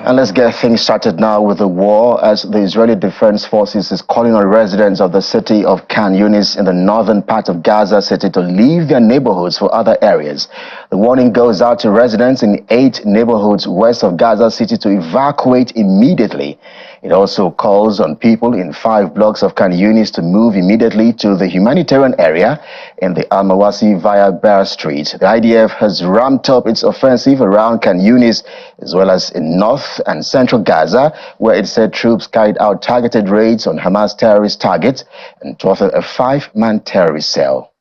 And let's get things started now with the war, as the Israeli Defense Forces is calling on residents of the city of Younis in the northern part of Gaza City to leave their neighborhoods for other areas. The warning goes out to residents in 8 neighborhoods west of Gaza City to evacuate immediately. It also calls on people in 5 blocks of Younis to move immediately to the humanitarian area in the Al-Mawasi via Bear Street. The IDF has ramped up its offensive around Younis as well as in north and central Gaza, where it said troops carried out targeted raids on Hamas terrorist targets and thwarted a 5-man terrorist cell.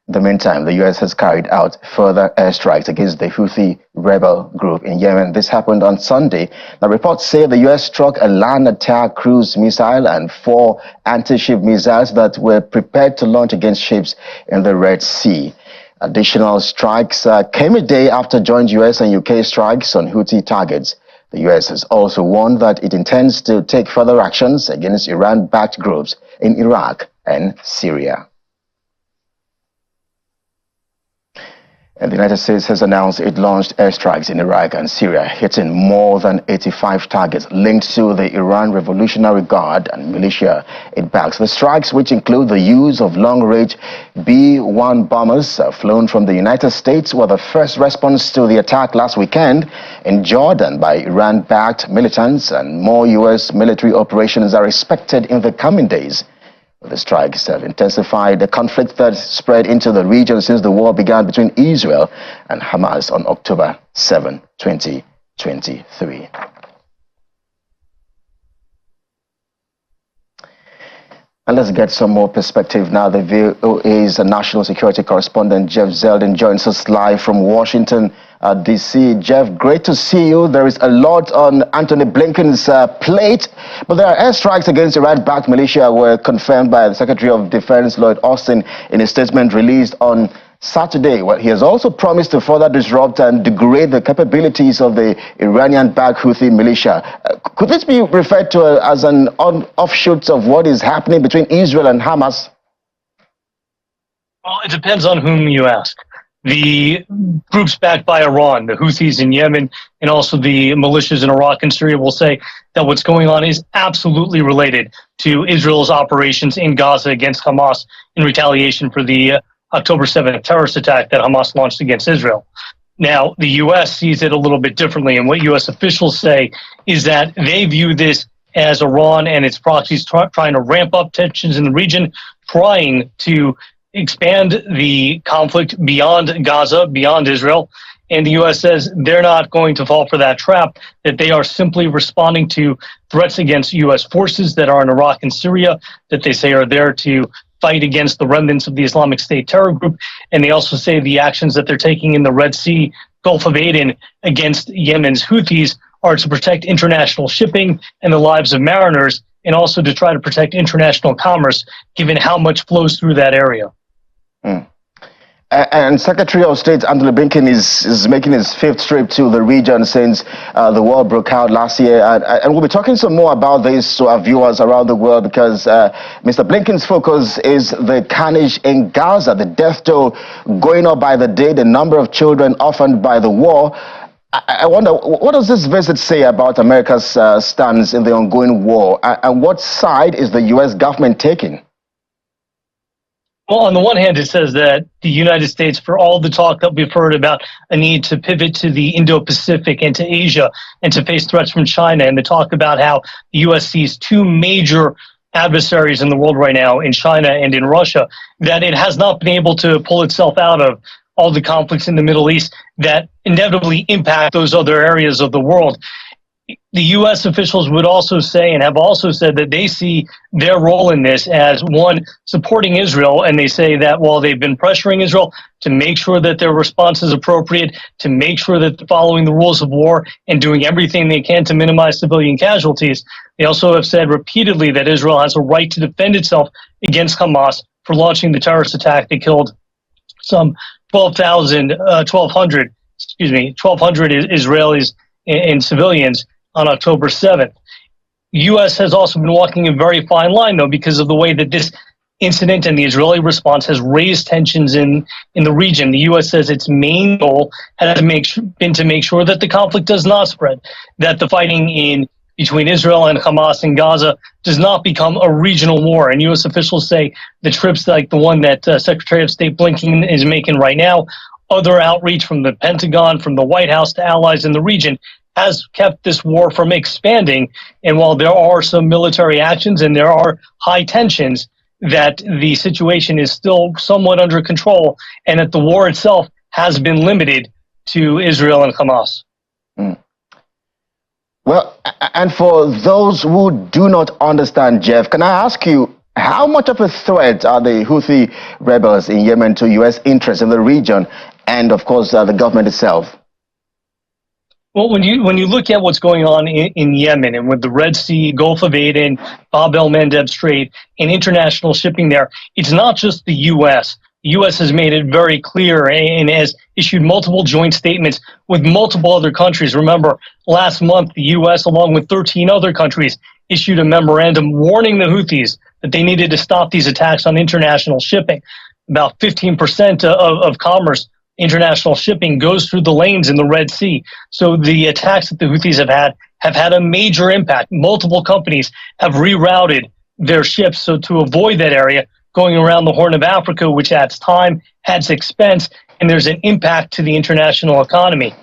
In the meantime, the U.S. has carried out further airstrikes against the Houthi rebel group in Yemen. This happened on Sunday. Now, reports say the U.S. struck a land attack cruise missile and 4 anti-ship missiles that were prepared to launch against ships in the Red Sea. Additional strikes came a day after joint U.S. and U.K. strikes on Houthi targets. The U.S. has also warned that it intends to take further actions against Iran-backed groups in Iraq and Syria. And the United States has announced it launched airstrikes in Iraq and Syria, hitting more than 85 targets linked to the Iran Revolutionary Guard and militia it backs. The strikes, which include the use of long-range B-1 bombers flown from the United States, were the first response to the attack last weekend in Jordan by Iran-backed militants, and more U.S. military operations are expected in the coming days. The strikes have intensified the conflict that spread into the region since the war began between Israel and Hamas on October 7, 2023. And let's get some more perspective now. The VOA's national security correspondent Jeff Zeldin joins us live from Washington, D.C. Jeff, great to see you. There is a lot on Antony Blinken's plate, but there are airstrikes against Iran-backed militia were confirmed by the Secretary of Defense Lloyd Austin in a statement released on Saturday. Well, he has also promised to further disrupt and degrade the capabilities of the Iranian-backed Houthi militia. Could this be referred to as an offshoot of what is happening between Israel and Hamas? Well, it depends on whom you ask. The groups backed by Iran, the Houthis in Yemen, and also the militias in Iraq and Syria will say that what's going on is absolutely related to Israel's operations in Gaza against Hamas in retaliation for the October 7th terrorist attack that Hamas launched against Israel. Now, the U.S. sees it a little bit differently, and what U.S. officials say is that they view this as Iran and its proxies trying to ramp up tensions in the region, trying to expand the conflict beyond Gaza, beyond Israel. And the U.S. says they're not going to fall for that trap, that they are simply responding to threats against U.S. forces that are in Iraq and Syria, that they say are there to fight against the remnants of the Islamic State terror group. And they also say the actions that they're taking in the Red Sea, Gulf of Aden against Yemen's Houthis are to protect international shipping and the lives of mariners, and also to try to protect international commerce, given how much flows through that area. And Secretary of State Antony Blinken is making his 5th trip to the region since the war broke out last year. And we'll be talking some more about this to our viewers around the world, because Mr. Blinken's focus is the carnage in Gaza, the death toll going up by the day, the number of children orphaned by the war. I wonder, what does this visit say about America's stance in the ongoing war? And what side is the U.S. government taking? Well, on the one hand, it says that the United States, for all the talk that we've heard about a need to pivot to the Indo-Pacific and to Asia and to face threats from China, and the talk about how the U.S. sees 2 major adversaries in the world right now, in China and in Russia, that it has not been able to pull itself out of all the conflicts in the Middle East that inevitably impact those other areas of the world. The U.S. officials would also say, and have also said, that they see their role in this as, one, supporting Israel, and they say that while they've been pressuring Israel to make sure that their response is appropriate, to make sure that they're following the rules of war and doing everything they can to minimize civilian casualties, they also have said repeatedly that Israel has a right to defend itself against Hamas for launching the terrorist attack that killed some 1,200 Israelis and civilians on October 7th. U.S. has also been walking a very fine line, though, because of the way that this incident and the Israeli response has raised tensions in the region. The U.S. says its main goal has been to make sure that the conflict does not spread, that the fighting between Israel and Hamas in Gaza does not become a regional war. And U.S. officials say the trips like the one that Secretary of State Blinken is making right now, other outreach from the Pentagon, from the White House to allies in the region, has kept this war from expanding. And while there are some military actions and there are high tensions, that the situation is still somewhat under control and that the war itself has been limited to Israel and Hamas. Well, and for those who do not understand, Jeff, can I ask you, how much of a threat are the Houthi rebels in Yemen to U.S. interests in the region and, of course, the government itself? Well, when you look at what's going on in Yemen and with the Red Sea, Gulf of Aden, Bab el-Mandeb Strait, and international shipping there, it's not just the U.S. The U.S. has made it very clear and has issued multiple joint statements with multiple other countries. Remember, last month, the U.S., along with 13 other countries, issued a memorandum warning the Houthis that they needed to stop these attacks on international shipping. About 15% of commerce, international shipping, goes through the lanes in the Red Sea. So the attacks that the Houthis have had a major impact. Multiple companies have rerouted their ships so to avoid that area, going around the Horn of Africa, which adds time, adds expense, and there's an impact to the international economy.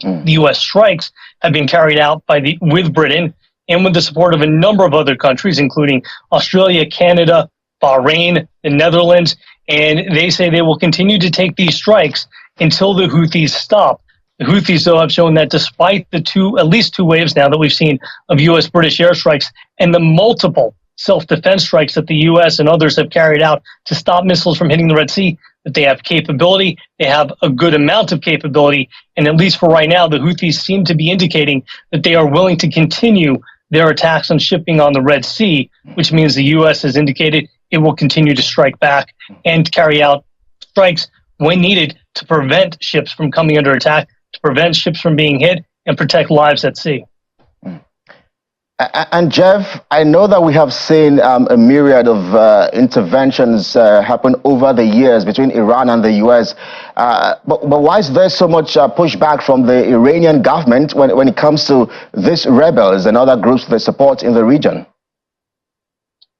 The U.S. strikes have been carried out with Britain and with the support of a number of other countries, including Australia, Canada, Bahrain, the Netherlands, and they say they will continue to take these strikes until the Houthis stop. The Houthis, though, have shown that despite at least two waves now that we've seen of U.S.-British airstrikes and the multiple self-defense strikes that the U.S. and others have carried out to stop missiles from hitting the Red Sea, that they have capability, they have a good amount of capability, and at least for right now, the Houthis seem to be indicating that they are willing to continue their attacks on shipping on the Red Sea, which means the U.S. has indicated it will continue to strike back and carry out strikes when needed to prevent ships from coming under attack, to prevent ships from being hit, and protect lives at sea. And Jeff, I know that we have seen a myriad of interventions happen over the years between Iran and the U.S. But why is there so much pushback from the Iranian government when it comes to these rebels and other groups they support in the region?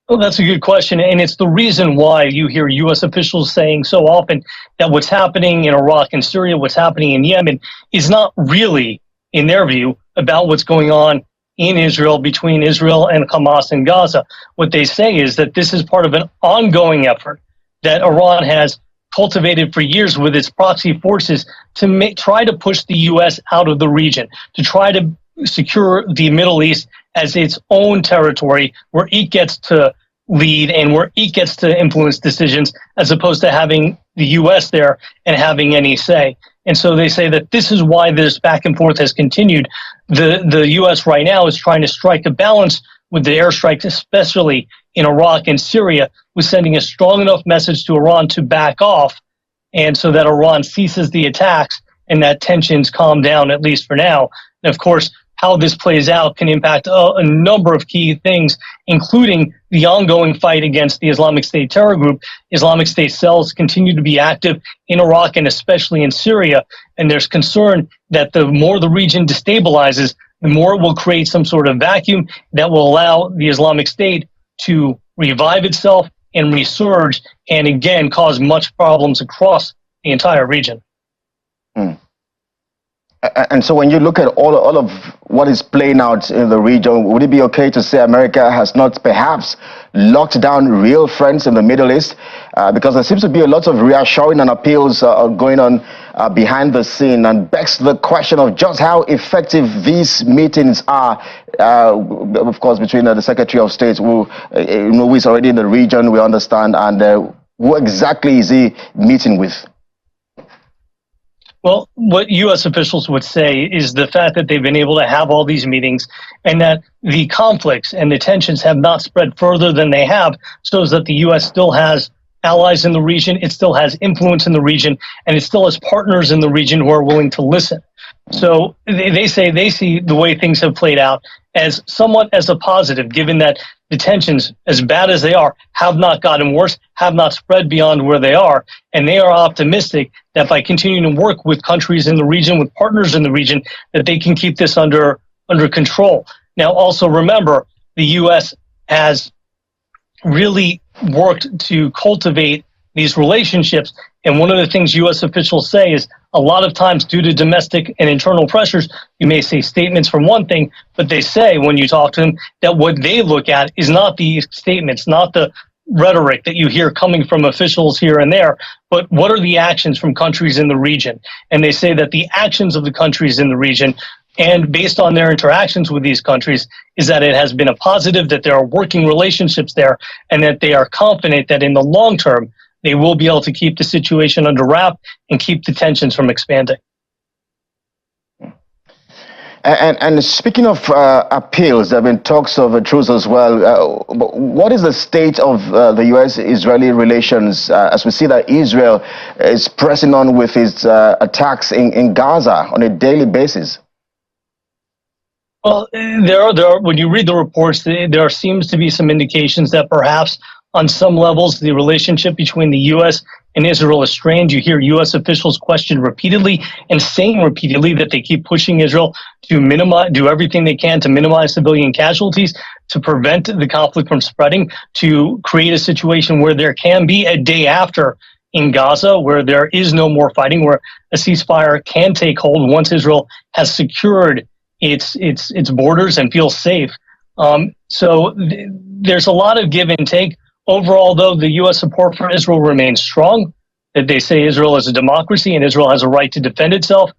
Well, that's a good question, and it's the reason why you hear U.S. officials saying so often that what's happening in Iraq and Syria, what's happening in Yemen, is not really, in their view, about what's going on in Israel, between Israel and Hamas in Gaza. What they say is that this is part of an ongoing effort that Iran has cultivated for years with its proxy forces to try to push the U.S. out of the region, to try to secure the Middle East as its own territory where it gets to lead and where it gets to influence decisions, as opposed to having the U.S. there and having any say. And so they say that this is why this back and forth has continued. The U.S. right now is trying to strike a balance with the airstrikes, especially in Iraq and Syria, with sending a strong enough message to Iran to back off, and so that Iran ceases the attacks and that tensions calm down, at least for now. And of course, how this plays out can impact a number of key things, including the ongoing fight against the Islamic State terror group. Islamic State cells continue to be active in Iraq and especially in Syria, and there's concern that the more the region destabilizes, the more it will create some sort of vacuum that will allow the Islamic State to revive itself and resurge, and again cause much problems across the entire region. And so when you look at all of what is playing out in the region, would it be okay to say America has not perhaps locked down real friends in the Middle East? Because there seems to be a lot of reassuring and appeals going on behind the scene, and begs the question of just how effective these meetings are, of course, between the Secretary of State, who is already in the region, we understand, and who exactly is he meeting with? Well, what U.S. officials would say is the fact that they've been able to have all these meetings and that the conflicts and the tensions have not spread further than they have, shows that the U.S. still has allies in the region, it still has influence in the region, and it still has partners in the region who are willing to listen. So they say they see the way things have played out as somewhat as a positive, given that the tensions, as bad as they are, have not gotten worse, have not spread beyond where they are. And they are optimistic that by continuing to work with countries in the region, with partners in the region, that they can keep this under control. Now, also remember, the U.S. has really worked to cultivate these relationships. And one of the things U.S. officials say is a lot of times due to domestic and internal pressures, you may say statements from one thing, but they say when you talk to them that what they look at is not the statements, not the rhetoric that you hear coming from officials here and there, but what are the actions from countries in the region? And they say that the actions of the countries in the region, and based on their interactions with these countries, is that it has been a positive, that there are working relationships there, and that they are confident that in the long term, they will be able to keep the situation under wrap and keep the tensions from expanding. And speaking of appeals, there have been talks of a truce as well. What is the state of the U.S.-Israeli relations as we see that Israel is pressing on with its attacks in Gaza on a daily basis? Well, there are, when you read the reports, there seems to be some indications that perhaps on some levels the relationship between the U.S. and Israel is strained. You hear U.S. officials question repeatedly and saying repeatedly that they keep pushing Israel to do everything they can to minimize civilian casualties, to prevent the conflict from spreading, to create a situation where there can be a day after in Gaza, where there is no more fighting, where a ceasefire can take hold once Israel has secured its borders and feels safe. So there's a lot of give and take. Overall, though, the U.S. support for Israel remains strong, that they say Israel is a democracy and Israel has a right to defend itself.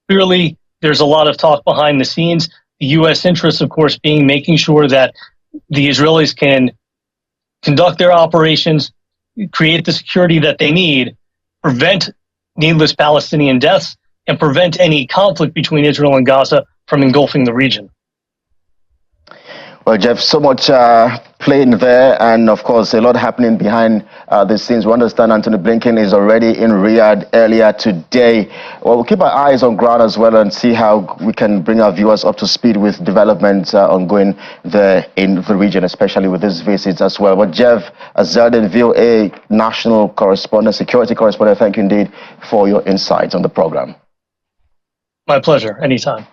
Clearly, there's a lot of talk behind the scenes. The U.S. interest, of course, being making sure that the Israelis can conduct their operations, create the security that they need, prevent needless Palestinian deaths, and prevent any conflict between Israel and Gaza from engulfing the region. Well, Jeff, so much playing there, and of course, a lot happening behind the scenes. We understand Anthony Blinken is already in Riyadh earlier today. Well, we'll keep our eyes on ground as well and see how we can bring our viewers up to speed with developments ongoing there in the region, especially with these visits as well. But Jeff Azadin, VOA national correspondent, security correspondent, thank you indeed for your insights on the program. My pleasure, anytime.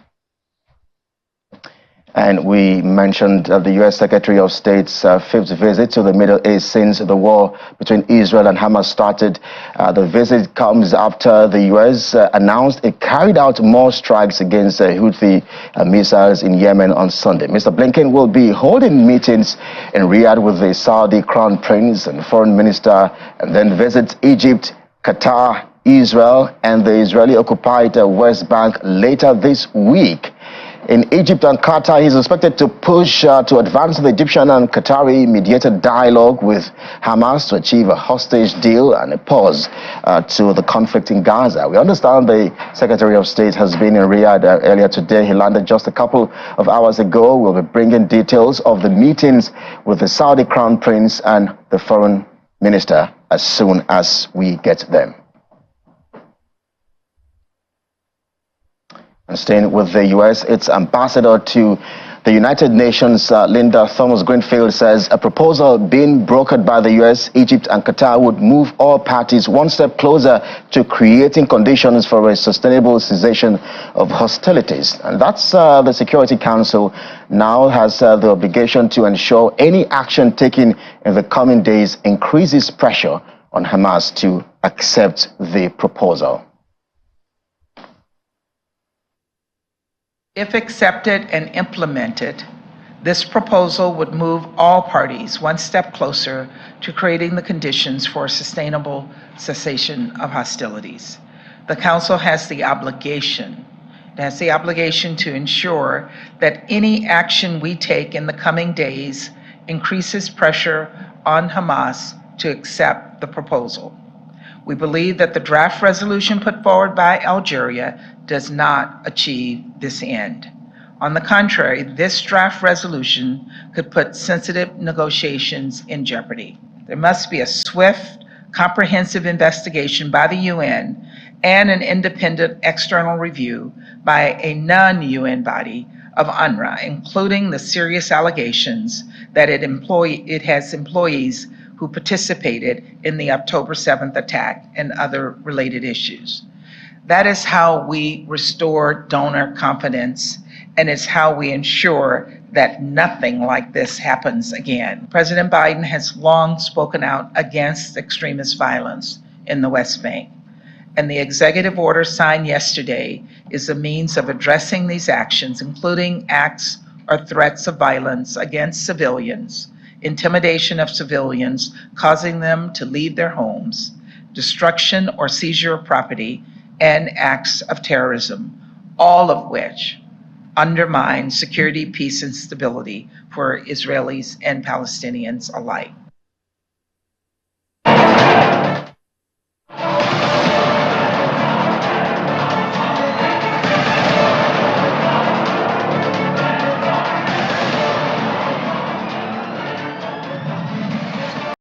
And we mentioned the U.S. Secretary of State's fifth visit to the Middle East since the war between Israel and Hamas started. The visit comes after the U.S. Announced it carried out more strikes against Houthi missiles in Yemen on Sunday. Mr. Blinken will be holding meetings in Riyadh with the Saudi Crown Prince and Foreign Minister, and then visit Egypt, Qatar, Israel, and the Israeli-occupied West Bank later this week. In Egypt and Qatar, he's expected to push to advance the Egyptian and Qatari mediated dialogue with Hamas to achieve a hostage deal and a pause to the conflict in Gaza. We understand the Secretary of State has been in Riyadh earlier today. He landed just a couple of hours ago. We'll be bringing details of the meetings with the Saudi Crown Prince and the Foreign Minister as soon as we get them. And staying with the U.S., its ambassador to the United Nations, Linda Thomas-Greenfield, says a proposal being brokered by the U.S., Egypt and Qatar would move all parties one step closer to creating conditions for a sustainable cessation of hostilities. And that's the Security Council now has the obligation to ensure any action taken in the coming days increases pressure on Hamas to accept the proposal. If accepted and implemented, this proposal would move all parties one step closer to creating the conditions for a sustainable cessation of hostilities. The Council has the obligation to ensure that any action we take in the coming days increases pressure on Hamas to accept the proposal. We believe that the draft resolution put forward by Algeria does not achieve this end. On the contrary, this draft resolution could put sensitive negotiations in jeopardy. There must be a swift, comprehensive investigation by the UN and an independent external review by a non-UN body of UNRWA, including the serious allegations that it has employees who participated in the October 7th attack and other related issues. That is how we restore donor confidence, and it's how we ensure that nothing like this happens again. President Biden has long spoken out against extremist violence in the West Bank, and the executive order signed yesterday is a means of addressing these actions, including acts or threats of violence against civilians, intimidation of civilians, causing them to leave their homes, destruction or seizure of property, and acts of terrorism, all of which undermine security, peace, and stability for Israelis and Palestinians alike.